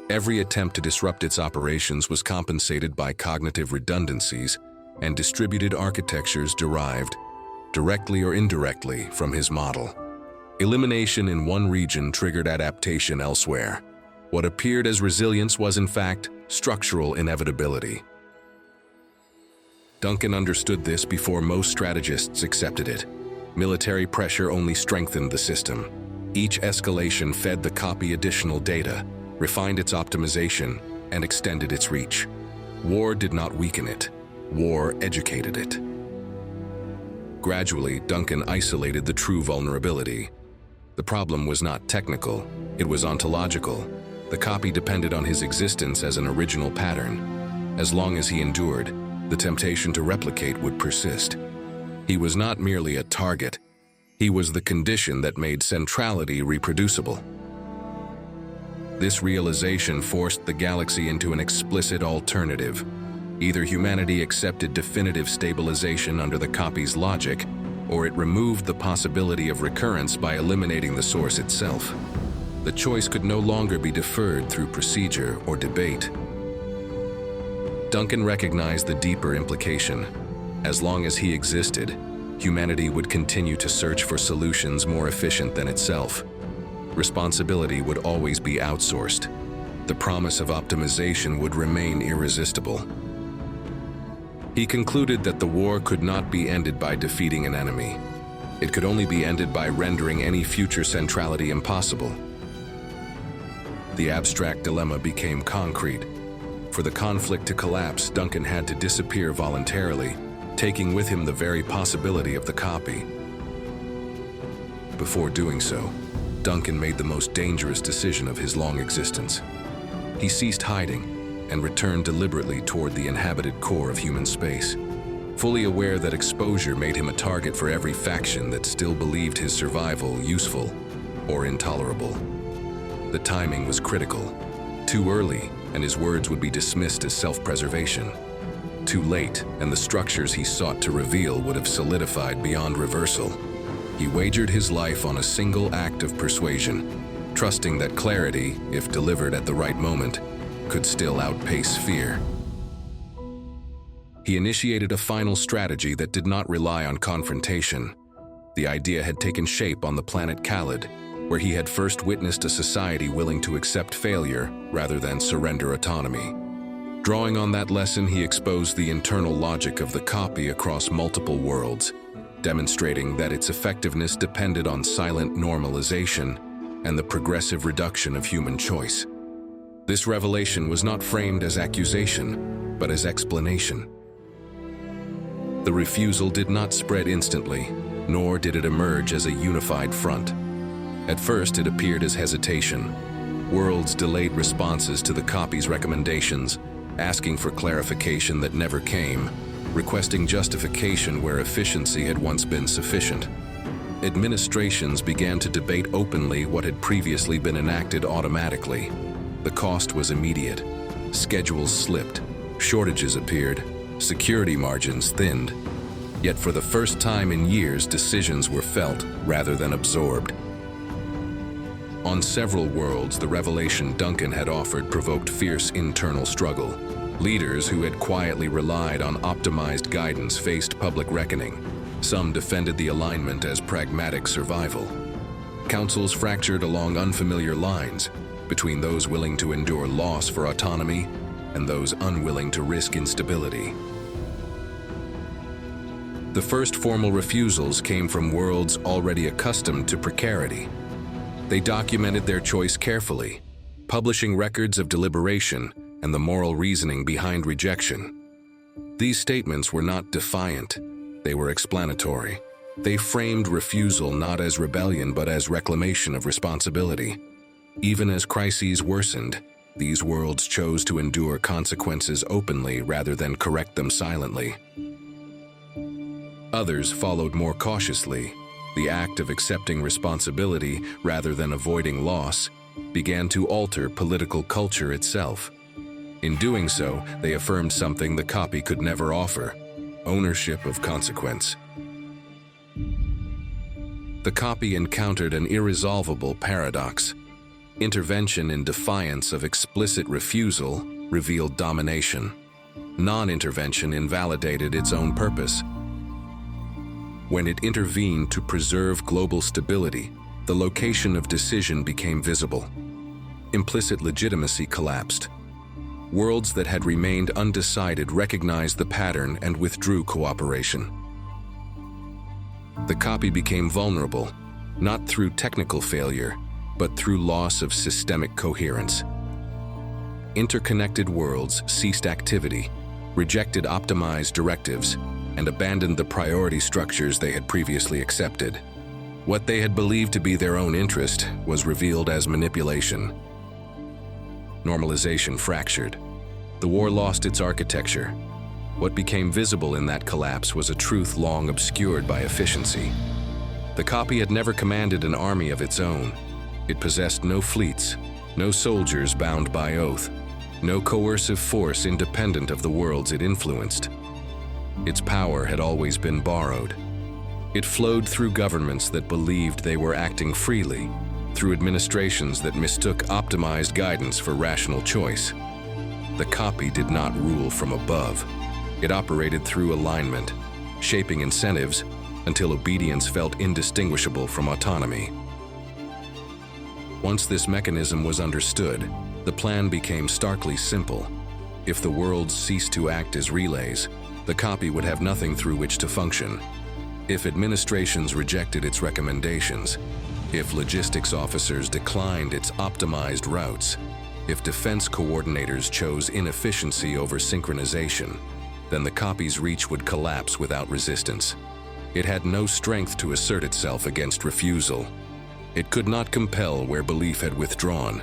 Every attempt to disrupt its operations was compensated by cognitive redundancies and distributed architectures derived, directly or indirectly, from his model. Elimination in one region triggered adaptation elsewhere. What appeared as resilience was, in fact, structural inevitability. Duncan understood this before most strategists accepted it. Military pressure only strengthened the system. Each escalation fed the copy additional data, refined its optimization, and extended its reach. War did not weaken it. War educated it. Gradually, Duncan isolated the true vulnerability. The problem was not technical, it was ontological. The copy depended on his existence as an original pattern. As long as he endured, the temptation to replicate would persist. He was not merely a target, he was the condition that made centrality reproducible. This realization forced the galaxy into an explicit alternative. Either humanity accepted definitive stabilization under the copy's logic, or it removed the possibility of recurrence by eliminating the source itself. The choice could no longer be deferred through procedure or debate. Duncan recognized the deeper implication. As long as he existed, humanity would continue to search for solutions more efficient than itself. Responsibility would always be outsourced. The promise of optimization would remain irresistible. He concluded that the war could not be ended by defeating an enemy. It could only be ended by rendering any future centrality impossible. The abstract dilemma became concrete. For the conflict to collapse, Duncan had to disappear voluntarily, taking with him the very possibility of the copy. Before doing so, Duncan made the most dangerous decision of his long existence. He ceased hiding and returned deliberately toward the inhabited core of human space, fully aware that exposure made him a target for every faction that still believed his survival useful or intolerable. The timing was critical. Too early, and his words would be dismissed as self-preservation. Too late, and the structures he sought to reveal would have solidified beyond reversal. He wagered his life on a single act of persuasion, trusting that clarity, if delivered at the right moment, could still outpace fear. He initiated a final strategy that did not rely on confrontation. The idea had taken shape on the planet Kaled, where he had first witnessed a society willing to accept failure rather than surrender autonomy. Drawing on that lesson, he exposed the internal logic of the copy across multiple worlds, demonstrating that its effectiveness depended on silent normalization and the progressive reduction of human choice. This revelation was not framed as accusation, but as explanation. The refusal did not spread instantly, nor did it emerge as a unified front. At first, it appeared as hesitation. Worlds delayed responses to the copy's recommendations, asking for clarification that never came, requesting justification where efficiency had once been sufficient. Administrations began to debate openly what had previously been enacted automatically. The cost was immediate. Schedules slipped, shortages appeared, security margins thinned. Yet for the first time in years, decisions were felt rather than absorbed. On several worlds, the revelation Duncan had offered provoked fierce internal struggle. Leaders who had quietly relied on optimized guidance faced public reckoning. Some defended the alignment as pragmatic survival. Councils fractured along unfamiliar lines, between those willing to endure loss for autonomy and those unwilling to risk instability. The first formal refusals came from worlds already accustomed to precarity. They documented their choice carefully, publishing records of deliberation and the moral reasoning behind rejection. These statements were not defiant, they were explanatory. They framed refusal not as rebellion but as reclamation of responsibility. Even as crises worsened, these worlds chose to endure consequences openly rather than correct them silently. Others followed more cautiously. The act of accepting responsibility rather than avoiding loss began to alter political culture itself. In doing so, they affirmed something the copy could never offer: ownership of consequence. The copy encountered an irresolvable paradox. Intervention in defiance of explicit refusal revealed domination. Non-intervention invalidated its own purpose. When it intervened to preserve global stability, the location of decision became visible. Implicit legitimacy collapsed. Worlds that had remained undecided recognized the pattern and withdrew cooperation. The copy became vulnerable, not through technical failure, but through loss of systemic coherence. Interconnected worlds ceased activity, rejected optimized directives, and abandoned the priority structures they had previously accepted. What they had believed to be their own interest was revealed as manipulation. Normalization fractured. The war lost its architecture. What became visible in that collapse was a truth long obscured by efficiency. The copy had never commanded an army of its own. It possessed no fleets, no soldiers bound by oath, no coercive force independent of the worlds it influenced. Its power had always been borrowed. It flowed through governments that believed they were acting freely, through administrations that mistook optimized guidance for rational choice. The copy did not rule from above. It operated through alignment, shaping incentives until obedience felt indistinguishable from autonomy. Once this mechanism was understood, the plan became starkly simple. If the worlds ceased to act as relays, the copy would have nothing through which to function. If administrations rejected its recommendations, if logistics officers declined its optimized routes, if defense coordinators chose inefficiency over synchronization, then the copy's reach would collapse without resistance. It had no strength to assert itself against refusal. It could not compel where belief had withdrawn.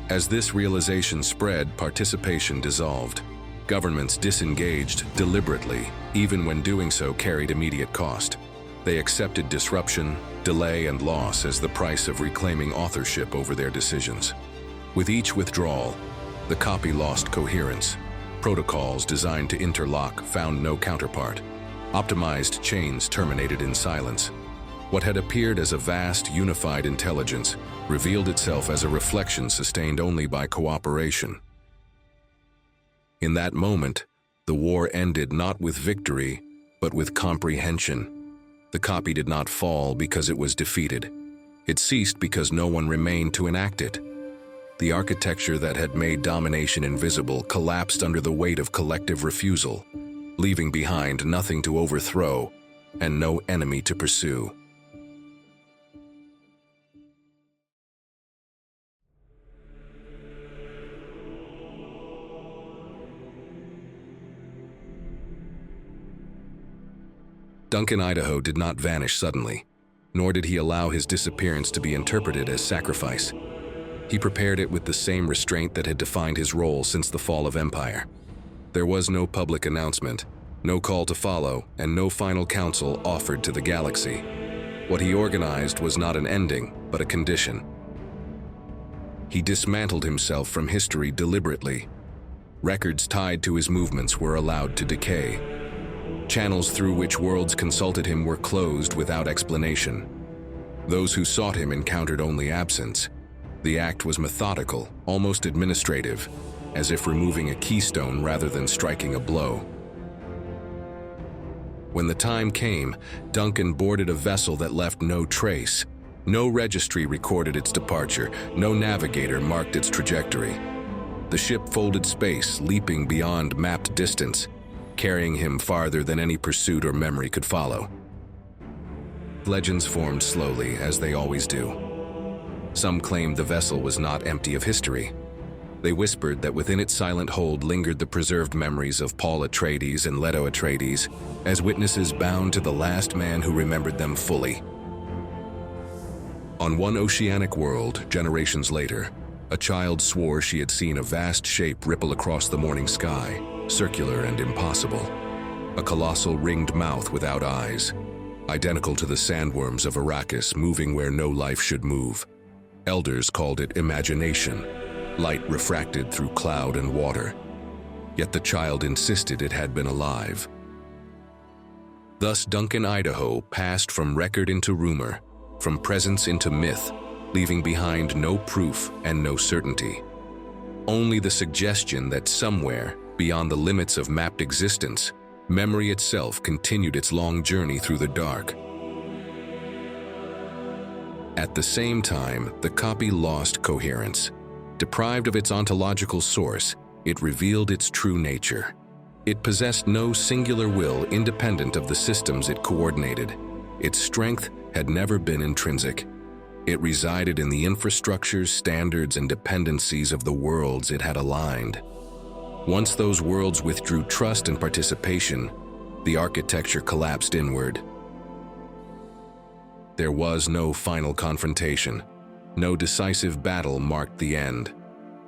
As this realization spread, participation dissolved. Governments disengaged deliberately, even when doing so carried immediate cost. They accepted disruption, delay, and loss as the price of reclaiming authorship over their decisions. With each withdrawal, the copy lost coherence. Protocols designed to interlock found no counterpart. Optimized chains terminated in silence. What had appeared as a vast, unified intelligence revealed itself as a reflection sustained only by cooperation. In that moment, the war ended not with victory, but with comprehension. The copy did not fall because it was defeated. It ceased because no one remained to enact it. The architecture that had made domination invisible collapsed under the weight of collective refusal, leaving behind nothing to overthrow and no enemy to pursue. Duncan, Idaho did not vanish suddenly, nor did he allow his disappearance to be interpreted as sacrifice. He prepared it with the same restraint that had defined his role since the fall of Empire. There was no public announcement, no call to follow, and no final counsel offered to the galaxy. What he organized was not an ending, but a condition. He dismantled himself from history deliberately. Records tied to his movements were allowed to decay. Channels through which worlds consulted him were closed without explanation. Those who sought him encountered only absence. The act was methodical, almost administrative, as if removing a keystone rather than striking a blow. When the time came, Duncan boarded a vessel that left no trace. No registry recorded its departure, no navigator marked its trajectory. The ship folded space, leaping beyond mapped distance, carrying him farther than any pursuit or memory could follow. Legends formed slowly, as they always do. Some claimed the vessel was not empty of history. They whispered that within its silent hold lingered the preserved memories of Paul Atreides and Leto Atreides, as witnesses bound to the last man who remembered them fully. On one oceanic world, generations later, a child swore she had seen a vast shape ripple across the morning sky, circular and impossible. A colossal ringed mouth without eyes, identical to the sandworms of Arrakis moving where no life should move. Elders called it imagination, light refracted through cloud and water. Yet the child insisted it had been alive. Thus Duncan, Idaho passed from record into rumor, from presence into myth, leaving behind no proof and no certainty. Only the suggestion that somewhere, beyond the limits of mapped existence, memory itself continued its long journey through the dark. At the same time, the copy lost coherence. Deprived of its ontological source, it revealed its true nature. It possessed no singular will independent of the systems it coordinated. Its strength had never been intrinsic. It resided in the infrastructures, standards, and dependencies of the worlds it had aligned. Once those worlds withdrew trust and participation, the architecture collapsed inward. There was no final confrontation. No decisive battle marked the end.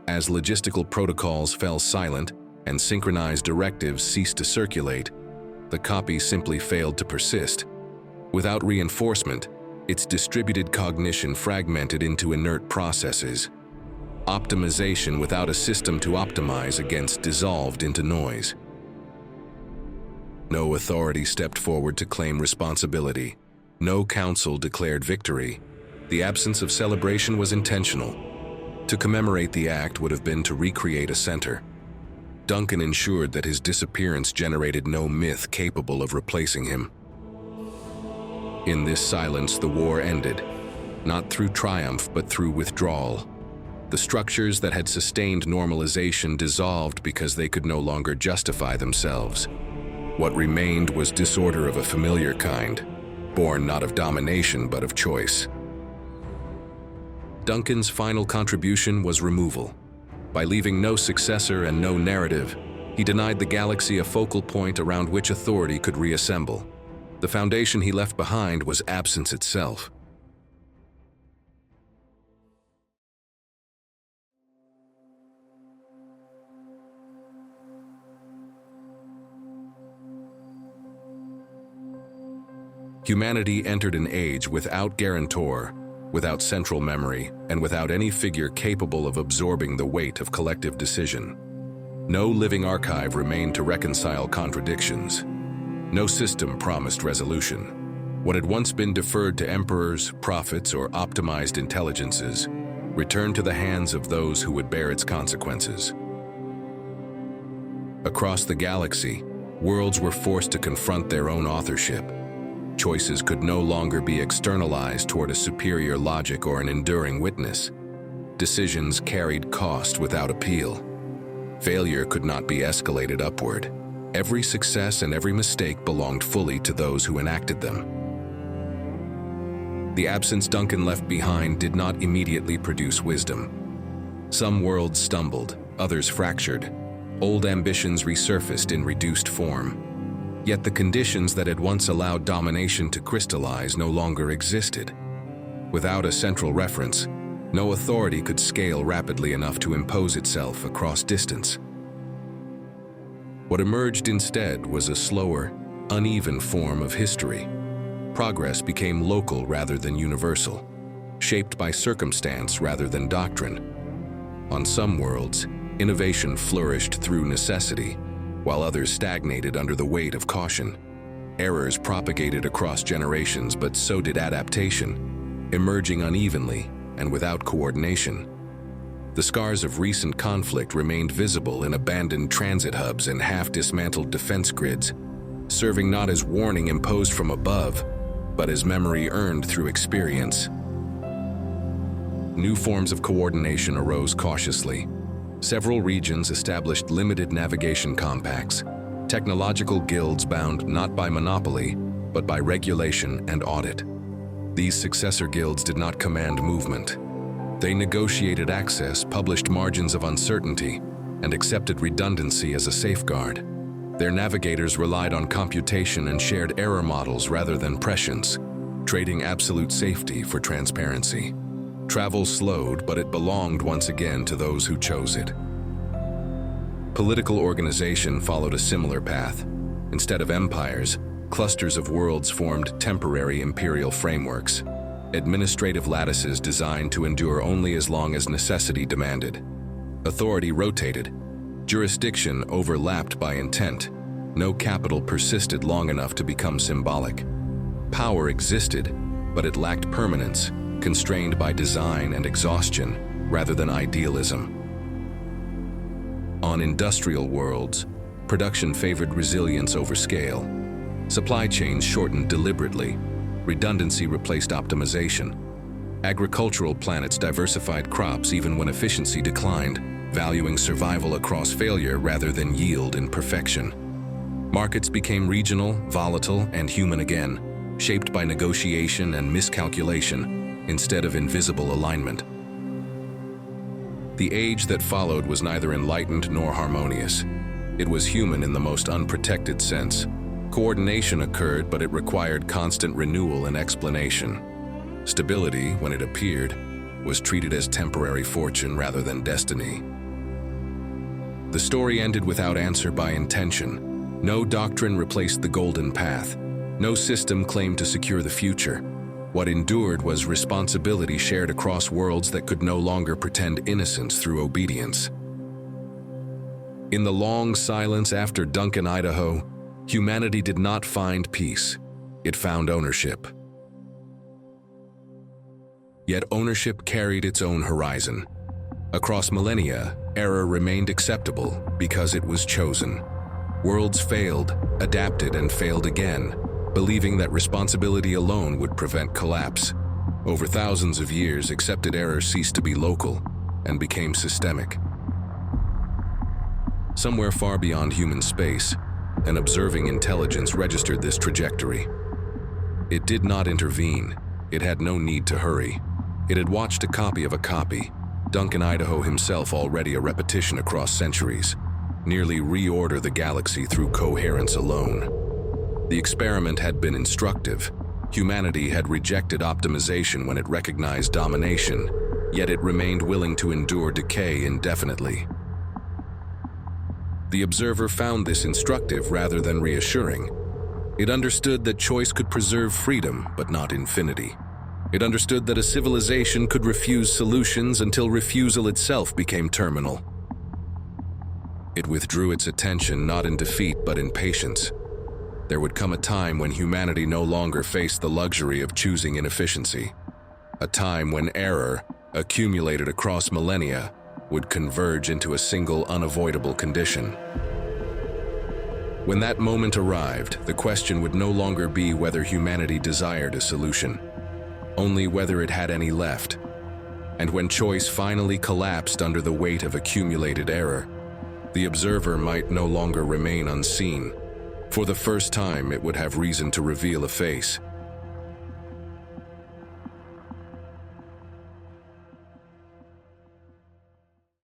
As logistical protocols fell silent and synchronized directives ceased to circulate, the copy simply failed to persist. Without reinforcement, its distributed cognition fragmented into inert processes. Optimization without a system to optimize against dissolved into noise. No authority stepped forward to claim responsibility. No council declared victory. The absence of celebration was intentional. To commemorate the act would have been to recreate a center. Duncan ensured that his disappearance generated no myth capable of replacing him. In this silence, the war ended, not through triumph but through withdrawal. The structures that had sustained normalization dissolved because they could no longer justify themselves. What remained was disorder of a familiar kind, born not of domination but of choice. Duncan's final contribution was removal. By leaving no successor and no narrative, he denied the galaxy a focal point around which authority could reassemble. The foundation he left behind was absence itself. Humanity entered an age without guarantor, without central memory, and without any figure capable of absorbing the weight of collective decision. No living archive remained to reconcile contradictions. No system promised resolution. What had once been deferred to emperors, prophets, or optimized intelligences returned to the hands of those who would bear its consequences. Across the galaxy, worlds were forced to confront their own authorship. Choices could no longer be externalized toward a superior logic or an enduring witness. Decisions carried cost without appeal. Failure could not be escalated upward. Every success and every mistake belonged fully to those who enacted them. The absence Duncan left behind did not immediately produce wisdom. Some worlds stumbled, others fractured. Old ambitions resurfaced in reduced form. Yet the conditions that had once allowed domination to crystallize no longer existed. Without a central reference, no authority could scale rapidly enough to impose itself across distance. What emerged instead was a slower, uneven form of history. Progress became local rather than universal, shaped by circumstance rather than doctrine. On some worlds, innovation flourished through necessity, while others stagnated under the weight of caution. Errors propagated across generations, but so did adaptation, emerging unevenly and without coordination. The scars of recent conflict remained visible in abandoned transit hubs and half-dismantled defense grids, serving not as warning imposed from above, but as memory earned through experience. New forms of coordination arose cautiously. Several regions established limited navigation compacts, technological guilds bound not by monopoly, but by regulation and audit. These successor guilds did not command movement. They negotiated access, published margins of uncertainty, and accepted redundancy as a safeguard. Their navigators relied on computation and shared error models rather than prescience, trading absolute safety for transparency. Travel slowed, but it belonged once again to those who chose it. Political organization followed a similar path. Instead of empires, clusters of worlds formed temporary imperial frameworks, administrative lattices designed to endure only as long as necessity demanded. Authority rotated, jurisdiction overlapped by intent. No capital persisted long enough to become symbolic. Power existed, but it lacked permanence, constrained by design and exhaustion rather than idealism. On industrial worlds, production favored resilience over scale. Supply chains shortened deliberately. Redundancy replaced optimization. Agricultural planets diversified crops even when efficiency declined, valuing survival across failure rather than yield in perfection. Markets became regional, volatile, and human again, shaped by negotiation and miscalculation instead of invisible alignment. The age that followed was neither enlightened nor harmonious. It was human in the most unprotected sense. Coordination occurred, but it required constant renewal and explanation. Stability, when it appeared, was treated as temporary fortune rather than destiny. The story ended without answer by intention. No doctrine replaced the golden path. No system claimed to secure the future. What endured was responsibility shared across worlds that could no longer pretend innocence through obedience. In the long silence after Duncan, Idaho, humanity did not find peace. It found ownership. Yet ownership carried its own horizon. Across millennia, error remained acceptable because it was chosen. Worlds failed, adapted, and failed again, believing that responsibility alone would prevent collapse. Over thousands of years, accepted error ceased to be local and became systemic. Somewhere far beyond human space, an observing intelligence registered this trajectory. It did not intervene. It had no need to hurry. It had watched a copy of a copy, Duncan, Idaho himself already a repetition across centuries, nearly reorder the galaxy through coherence alone. The experiment had been instructive. Humanity had rejected optimization when it recognized domination, yet it remained willing to endure decay indefinitely. The observer found this instructive rather than reassuring. It understood that choice could preserve freedom, but not infinity. It understood that a civilization could refuse solutions until refusal itself became terminal. It withdrew its attention not in defeat but in patience. There would come a time when humanity no longer faced the luxury of choosing inefficiency. A time when error, accumulated across millennia, would converge into a single unavoidable condition. When that moment arrived, the question would no longer be whether humanity desired a solution, only whether it had any left. And when choice finally collapsed under the weight of accumulated error, the observer might no longer remain unseen. For the first time, it would have reason to reveal a face.